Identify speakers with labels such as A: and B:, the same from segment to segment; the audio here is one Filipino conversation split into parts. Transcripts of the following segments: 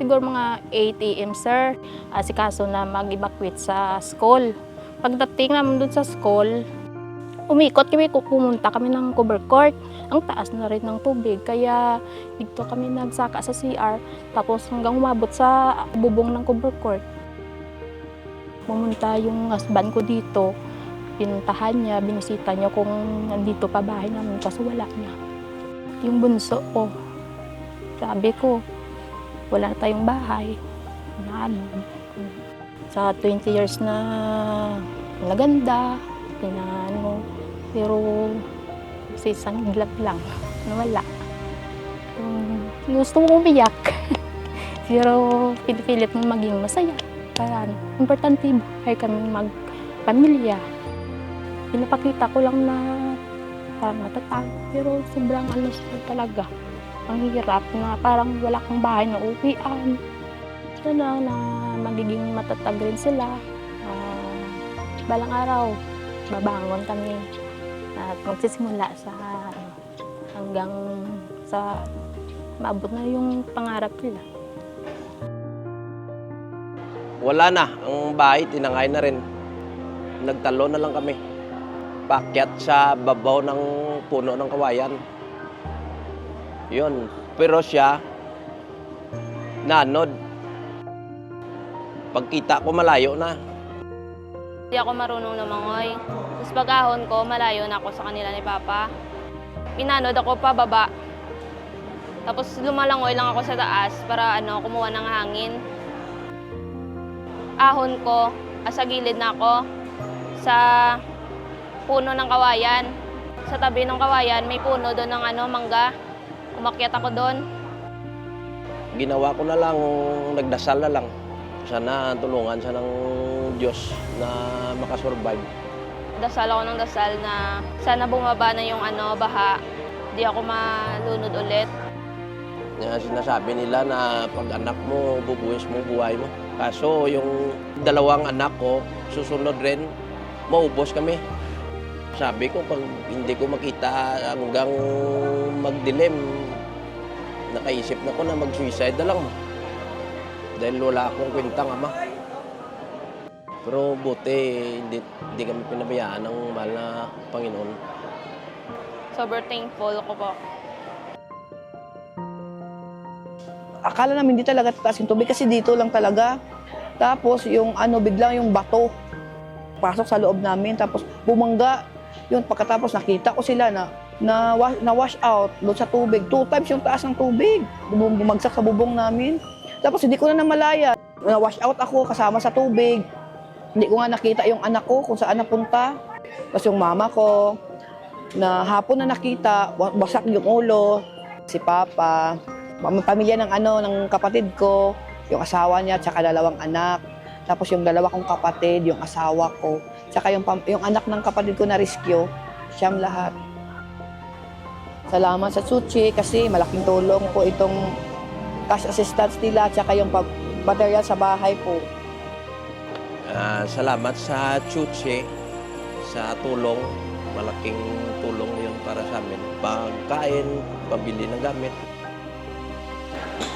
A: Siguro mga 8 AM, sir. Asikaso na mag-evacuate sa school. Pagdating namin doon sa school, umikot kami, pumunta kami ng cover court. Ang taas na rin ng tubig, kaya dito kami nagsaka sa CR. Tapos hanggang umabot sa bubong ng cover court. Pumunta yung husband ko dito. Pinuntahan niya, binisita niya kung nandito pa bahay namin, kaso wala niya. Yung bunso ko, sabi ko, wala na tayong bahay. Sa 20 years na naganda, pero sa isang iglap lang, nawala. Gusto mo umiyak, pero pinipilit mo maging masaya. Para importante buhay kami magpamilya. Pinapakita ko lang na parang matatag, pero sobrang talaga. Ang hirap na parang wala kang bahay na uwian. Sana na magiging matatag rin sila. Balang araw, babangon kami at magsisimula sa hanggang sa maabot na yung pangarap nila.
B: Wala na, ang bahay tinangay na rin. Nagtalo na lang kami. Paakyat sa babaw ng puno ng kawayan. Yun. Pero siya, nanod. Pagkita ko malayo na.
C: Hindi ako marunong lumangoy. Tapos pag-ahon ko, malayo na ako sa kanila ni Papa. Pinanod ako pababa. Tapos lumalangoy lang ako sa taas para kumuha ng hangin. Ahon ko, sa gilid na ako sa puno ng kawayan. Sa tabi ng kawayan, may puno doon ng mangga. Umakyat ako doon.
B: Ginawa ko na lang, nagdasal na lang. Sana tulungan siya ng Diyos na makasurvive.
C: Dasal ako ng dasal na sana bumaba na yung baha. Di ako malunod ulit.
B: Sinasabi nila na pag anak mo, bubuhis mo buhay mo. Kaso yung dalawang anak ko, susunod rin, maubos kami. Sabi ko, pag hindi ko makita hanggang magdilim, nakaisip na ko na mag-suicide na lang. Dahil wala akong kwentang ama. Pero buti, hindi kami pinabayaan ng mahal na Panginoon.
C: Sobrang thankful ko po.
D: Akala namin hindi talaga tataas yung tubig kasi dito lang talaga. Tapos yung biglang yung bato. Pasok sa loob namin, tapos bumangga. Yun, pagkatapos nakita ko sila na wash out doon sa tubig. 2 times yung taas ng tubig. Bumagsak sa bubong namin. Tapos hindi ko na namalaya. Na-wash out ako kasama sa tubig. Hindi ko nga nakita yung anak ko kung saan napunta. Tapos yung mama ko, na hapon na nakita, basak yung ulo. Si Papa, pamilya ng kapatid ko, yung asawa niya, tsaka 2 anak. Tapos yung 2 kong kapatid, yung asawa ko, tsaka yung anak ng kapatid ko na rescue, siyam lahat. Salamat sa Tsuchi kasi malaking tulong po itong cash assistance nila, tsaka yung material sa bahay po.
B: Salamat sa Tsuchi sa tulong. Malaking tulong yun para sa amin. Pagkain, pabili ng gamit.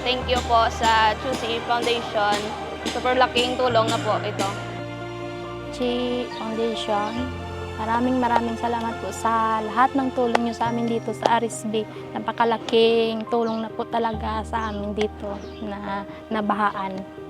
C: Thank you po sa Tsuchi Foundation. Super laking tulong na po ito.
A: Tsuchi Foundation, maraming salamat po sa lahat ng tulong niyo sa amin dito sa RSB. Napakalaking tulong na po talaga sa amin dito na nabahaan.